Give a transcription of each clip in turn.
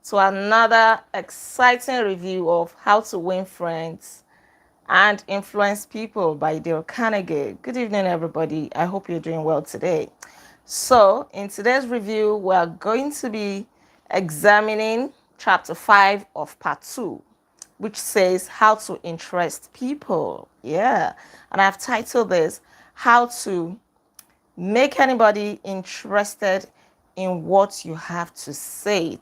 to another exciting review of How to Win Friends and Influence People by Dale Carnegie. Good evening, everybody. I hope you're doing well today. So, in today's review, we are going to be examining chapter 5 of part 2, which says how to interest people. Yeah, and I've titled this How to Make Anybody Interested in What You Have to Say.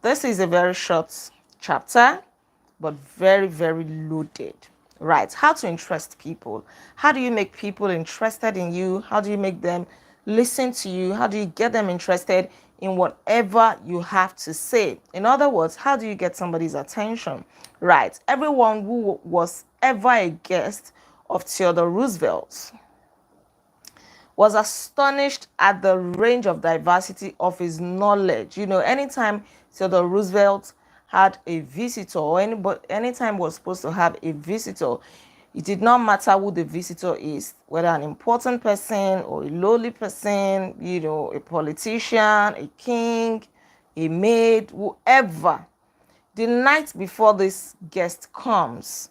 This is a very short chapter, but very, very loaded. Right. How to interest people. How do you make people interested in you? How do you make them listen to you? How do you get them interested in whatever you have to say? In other words, how do you get somebody's attention? Right. Everyone who was ever a guest of Theodore Roosevelt was astonished at the range of diversity of his knowledge. You know, anytime Theodore Roosevelt had a visitor, or anytime was supposed to have a visitor, it did not matter who the visitor is, whether an important person or a lowly person, you know, a politician, a king, a maid, whoever. The night before this guest comes,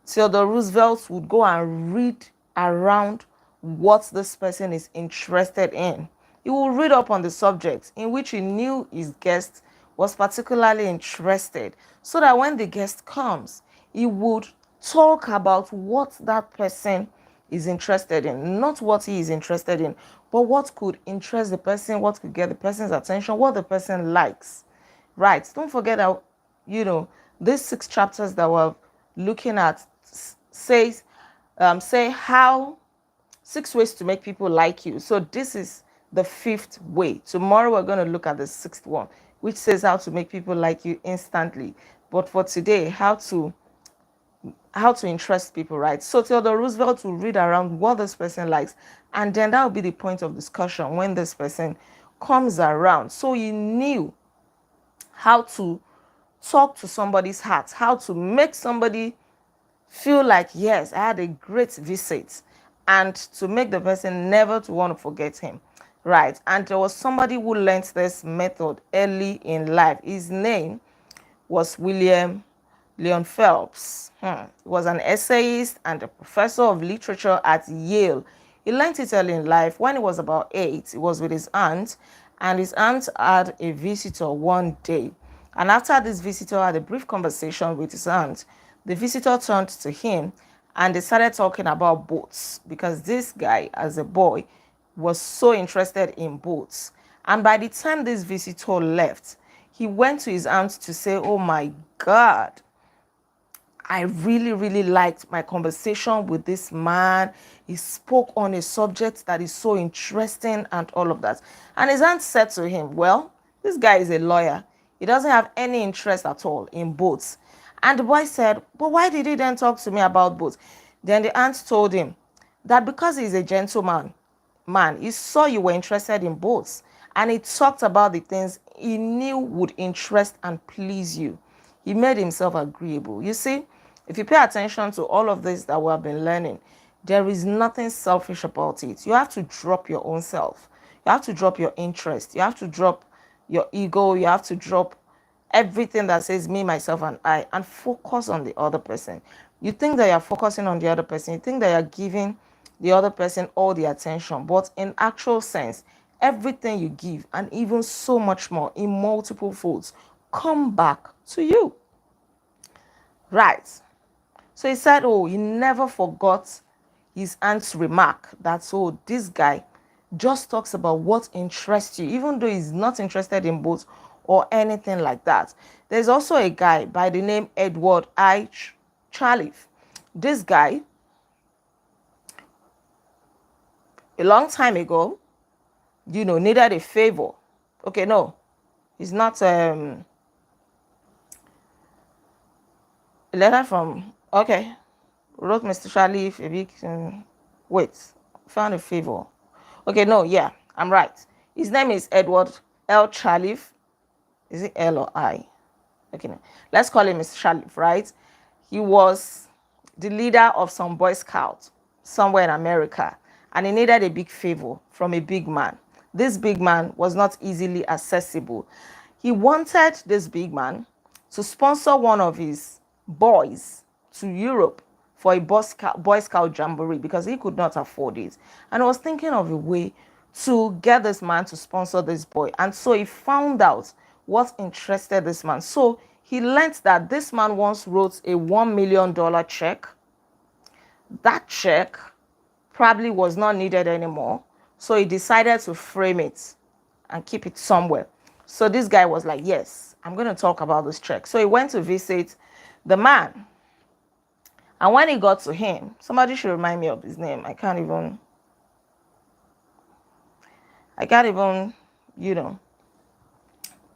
Theodore Roosevelt would go and read around what this person is interested in. He will read up on the subject in which he knew his guest was particularly interested, so that when the guest comes, he would talk about what that person is interested in, not what he is interested in, but what could interest the person, what could get the person's attention, what the person likes. Right. Don't forget that, you know, these 6 chapters that we're looking at says say how 6 ways to make people like you. So this is the 5th way. Tomorrow we're going to look at the 6th one, which says how to make people like you instantly. But for today, how to interest people, right? So Theodore Roosevelt will read around what this person likes, and then that will be the point of discussion when this person comes around. So he knew how to talk to somebody's heart, how to make somebody feel like, yes, I had a great visit, and to make the person never to want to forget him. Right. And there was somebody who learned this method early in life. His name was William Leon Phelps. He was an essayist and a professor of literature at Yale. He learned it early in life. When he was about 8, he was with his aunt, and his aunt had a visitor one day. And after this visitor had a brief conversation with his aunt, the visitor turned to him and they started talking about boats, because this guy, as a boy, was so interested in boats. And by the time this visitor left, he went to his aunt to say, "Oh my God, I really, really liked my conversation with this man. He spoke on a subject that is so interesting," and all of that. And his aunt said to him, "Well, this guy is a lawyer. He doesn't have any interest at all in boats." And the boy said, "But why did he then talk to me about boats?" Then the aunt told him that because he's a gentleman, he saw you were interested in boats, and he talked about the things he knew would interest and please you. He made himself agreeable. You see, if you pay attention to all of this that we have been learning, there is nothing selfish about it. You have to drop your own self. You have to drop your interest. You have to drop your ego. You have to drop everything that says me, myself, and I, and focus on the other person. You think that you're focusing on the other person. You think that you're giving the other person all the attention. But in actual sense, everything you give, and even so much more in multiple folds, come back to you. Right. So he said, oh, he never forgot his aunt's remark that, oh, this guy just talks about what interests you, even though he's not interested in boats or anything like that. There's also a guy by the name Edward I. Chalif. This guy, a long time ago, needed a favor. Okay, no, he's not a letter from, okay, wrote Mr. Chalif a big, wait, found a favor. Okay, no, yeah, I'm right. His name is Edward L. Chalif. Is it L or I? Okay, no. Let's call him Mr. Chalif, right? He was the leader of some Boy Scouts somewhere in America, and he needed a big favor from a big man. This big man was not easily accessible. He wanted this big man to sponsor one of his boys to Europe for a Boy Scout jamboree because he could not afford it. And I was thinking of a way to get this man to sponsor this boy. And so he found out what interested this man. So he learned that this man once wrote a $1 million check. That check probably was not needed anymore. So he decided to frame it and keep it somewhere. So this guy was like, yes, I'm going to talk about this check. So he went to visit the man. And when he got to him, somebody should remind me of his name. I can't even,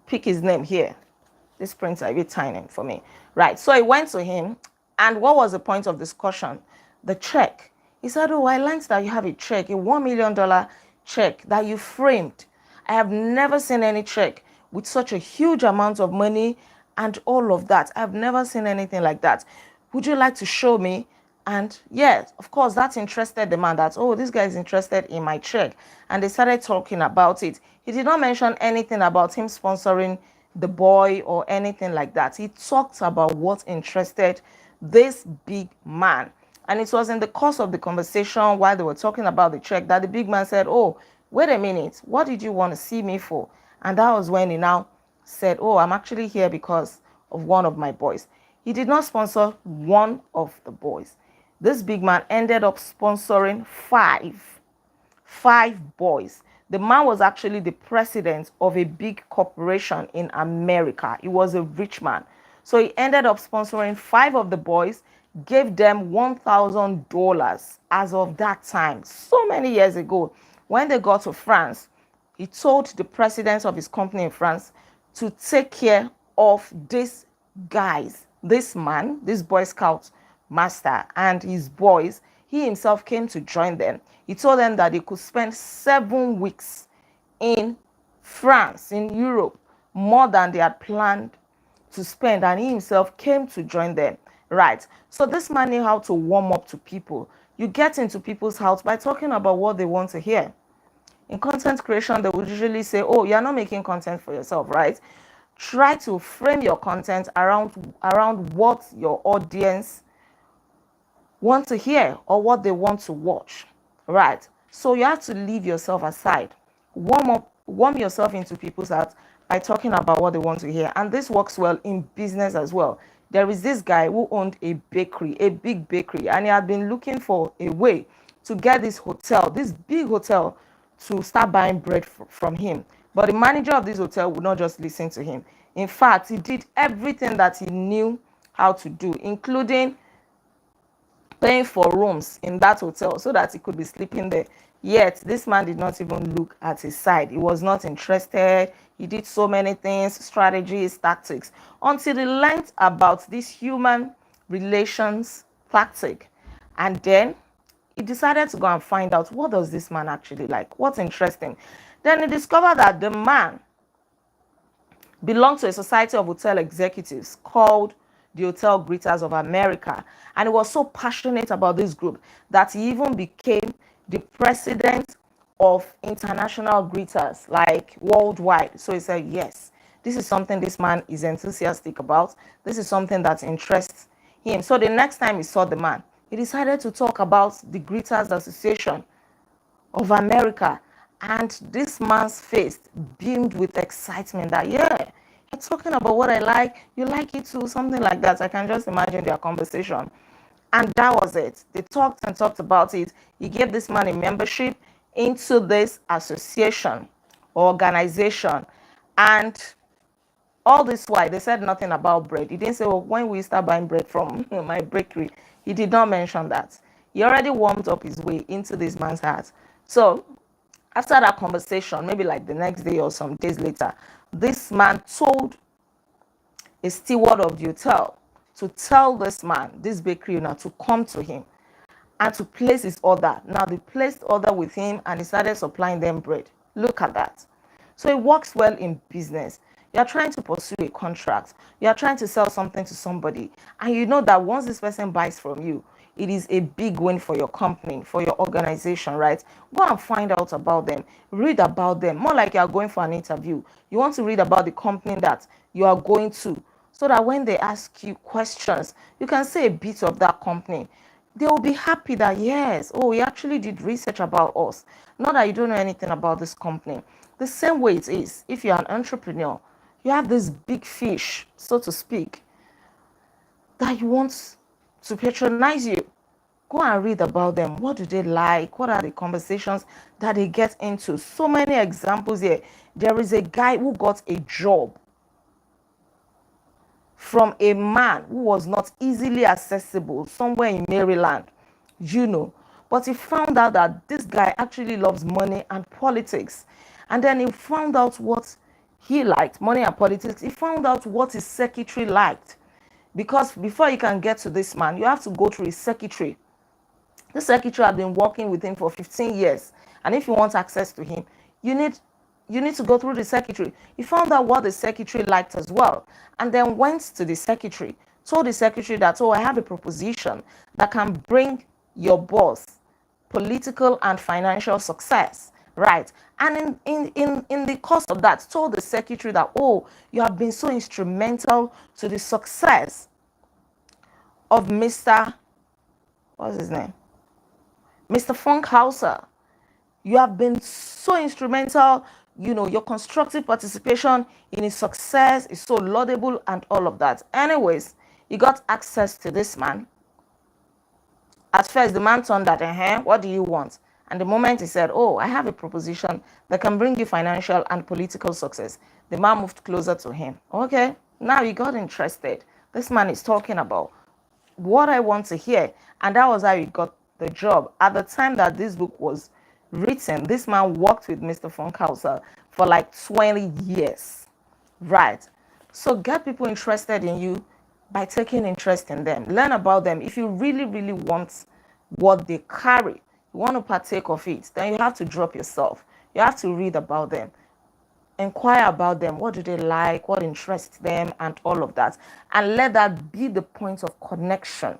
pick his name here. This prints are a bit tiny for me. Right. So he went to him. And what was the point of discussion? The check. He said, oh, I learned that you have a check, a $1 million check that you framed. I have never seen any check with such a huge amount of money and all of that. I've never seen anything like that. Would you like to show me? And yes, of course, that interested the man. That, oh, this guy is interested in my check. And they started talking about it. He did not mention anything about him sponsoring the boy or anything like that. He talked about what interested this big man. And it was in the course of the conversation while they were talking about the check that the big man said, oh, wait a minute, what did you want to see me for? And that was when he now said, oh, I'm actually here because of one of my boys. He did not sponsor one of the boys. This big man ended up sponsoring five boys. The man was actually the president of a big corporation in America. He was a rich man. So he ended up sponsoring 5 of the boys, gave them $1,000 as of that time, so many years ago. When they got to France, he told the president of his company in France to take care of these guys, this man, this Boy Scout master and his boys. He himself came to join them. He told them that they could spend 7 weeks in France, in Europe, more than they had planned to spend, and he himself came to join them. Right. So this man knew how to warm up to people. You get into people's house by talking about what they want to hear. In content creation, they would usually say, oh, you're not making content for yourself, right? Try to frame your content around what your audience want to hear or what they want to watch, right? So you have to leave yourself aside. Warm yourself into people's hearts by talking about what they want to hear. And this works well in business as well. There is this guy who owned a bakery, a big bakery, and he had been looking for a way to get this hotel, this big hotel, to start buying bread from him. But the manager of this hotel would not just listen to him. In fact, he did everything that he knew how to do, including paying for rooms in that hotel so that he could be sleeping there. Yet this man did not even look at his side. He was not interested. He did so many things, strategies, tactics, until he learned about this human relations tactic. And then he decided to go and find out, what does this man actually like? What's interesting? Then he discovered that the man belonged to a society of hotel executives called the Hotel Greeters of America. And he was so passionate about this group that he even became the president of international greeters, like worldwide. So he said, yes, this is something this man is enthusiastic about. This is something that interests him. So the next time he saw the man, he decided to talk about the Greeters Association of America. And this man's face beamed with excitement that, yeah, you're talking about what I like, you like it too, something like that. I can just imagine their conversation. And that was it. They talked and talked about it. He gave this man a membership into this association or organization. And all this while, they said nothing about bread. He didn't say, well, when will you start buying bread from my bakery? He did not mention that. He already warmed up his way into this man's heart. So after that conversation, maybe like the next day or some days later, this man told a steward of the hotel to tell this man, this bakery owner, to come to him and to place his order. Now they placed order with him and he started supplying them bread. Look at that. So it works well in business. You're trying to pursue a contract. You're trying to sell something to somebody. And you know that once this person buys from you, it is a big win for your company, for your organization, right? Go and find out about them, read about them, more like you are going for an interview. You want to read about the company that you are going to, so that when they ask you questions, you can say a bit of that company. They will be happy that, yes, oh, he actually did research about us. Not that you don't know anything about this company. The same way it is if you're an entrepreneur, you have this big fish, so to speak, that you want to patronize you. Go and read about them. What do they like? What are the conversations that they get into? So many examples here. There is a guy who got a job from a man who was not easily accessible somewhere in Maryland, you know. But he found out that this guy actually loves money and politics. And then he found out what he liked, money and politics. He found out what his secretary liked. Because before you can get to this man, you have to go through his secretary. The secretary had been working with him for 15 years. And if you want access to him, you need to go through the secretary. He found out what the secretary liked as well, and then went to the secretary, told the secretary that, oh, I have a proposition that can bring your boss political and financial success, right? And in the course of that, told the secretary that, oh, you have been so instrumental to the success of Mr. What's his name? Mr. Funkhauser. You have been so instrumental, you know, your constructive participation in his success is so laudable and all of that. Anyways, he got access to this man. At first, the man turned that, what do you want? And the moment he said, oh, I have a proposition that can bring you financial and political success, the man moved closer to him. Okay, now he got interested. This man is talking about what I want to hear. And that was how he got the job. At the time that this book was written, this man worked with Mr. Funkhauser for like 20 years. Right. So get people interested in you by taking interest in them. Learn about them. If you really, really want what they carry, you want to partake of it, then you have to drop yourself. You have to read about them. Inquire about them. What do they like? What interests them? And all of that. And let that be the point of connection.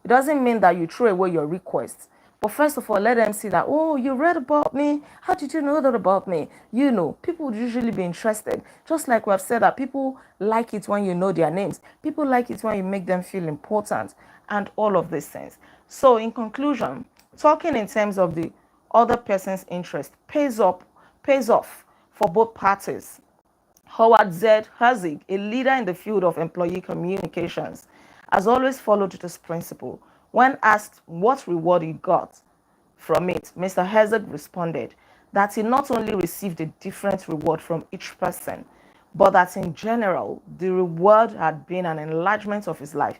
It doesn't mean that you throw away your requests. But first of all, let them see that, oh, you read about me. How did you know that about me? You know, people would usually be interested. Just like we have said that people like it when you know their names. People like it when you make them feel important and all of these things. So in conclusion, talking in terms of the other person's interest pays off for both parties. Howard Z. Herzig, a leader in the field of employee communications, has always followed this principle. When asked what reward he got from it, Mr. Herzig responded that he not only received a different reward from each person, but that in general, the reward had been an enlargement of his life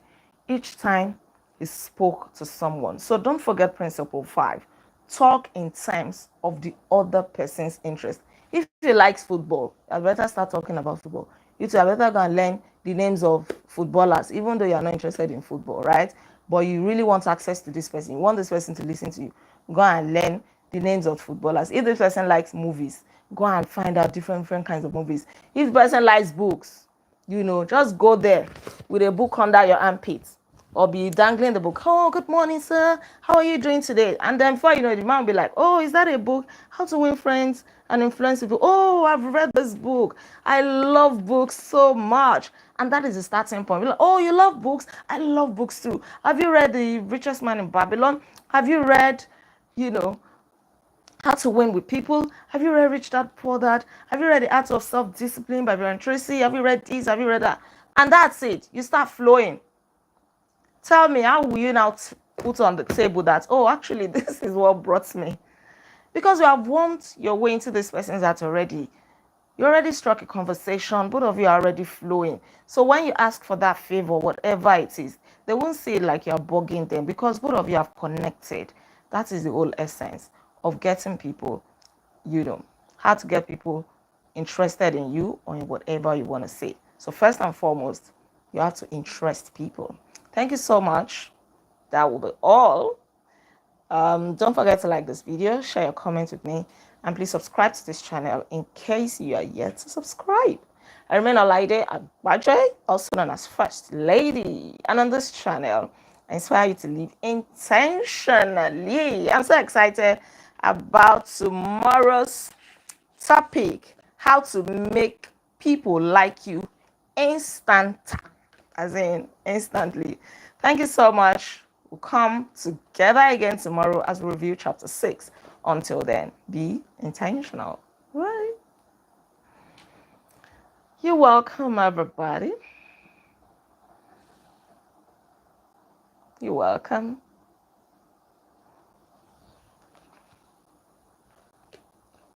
each time he spoke to someone. So don't forget principle 5. Talk in terms of the other person's interest. If he likes football, I better start talking about football. You too, I better go and learn the names of footballers, even though you're not interested in football, right? But you really want access to this person. You want this person to listen to you. Go and learn the names of footballers. If this person likes movies, go and find out different kinds of movies. If the person likes books, you know, just go there with a book under your armpit or be dangling the book. Oh, good morning, sir. How are you doing today? And then before you know it, the man will be like, oh, is that a book? How to Win Friends and Influence People. Oh, I've read this book. I love books so much. And that is the starting point. Like, oh, you love books? I love books too. Have you read The Richest Man in Babylon? Have you read, you know, How to Win with People? Have you read Rich Dad Poor Dad? Have you read The Art of Self-Discipline by Brian Tracy? Have you read this? Have you read that? And that's it. You start flowing. Tell me, how will you now put on the table that, oh, actually, this is what brought me? Because you have warmed your way into this person's heart already. You already struck a conversation. Both of you are already flowing. So when you ask for that favor, whatever it is, they won't see it like you're bugging them because both of you have connected. That is the whole essence of getting people, you know, how to get people interested in you or in whatever you want to say. So first and foremost, you have to interest people. Thank you so much. That will be all. Don't forget to like this video, share your comments with me, and please subscribe to this channel in case you are yet to subscribe. I remain Olaide Agbaje, also known as First Lady, and on this channel, I inspire you to live intentionally. I'm so excited about tomorrow's topic, how to make people like you instant, as in instantly. Thank you so much. We'll come together again tomorrow as we review chapter 6. Until then, be intentional. Right? You're welcome, everybody. You're welcome.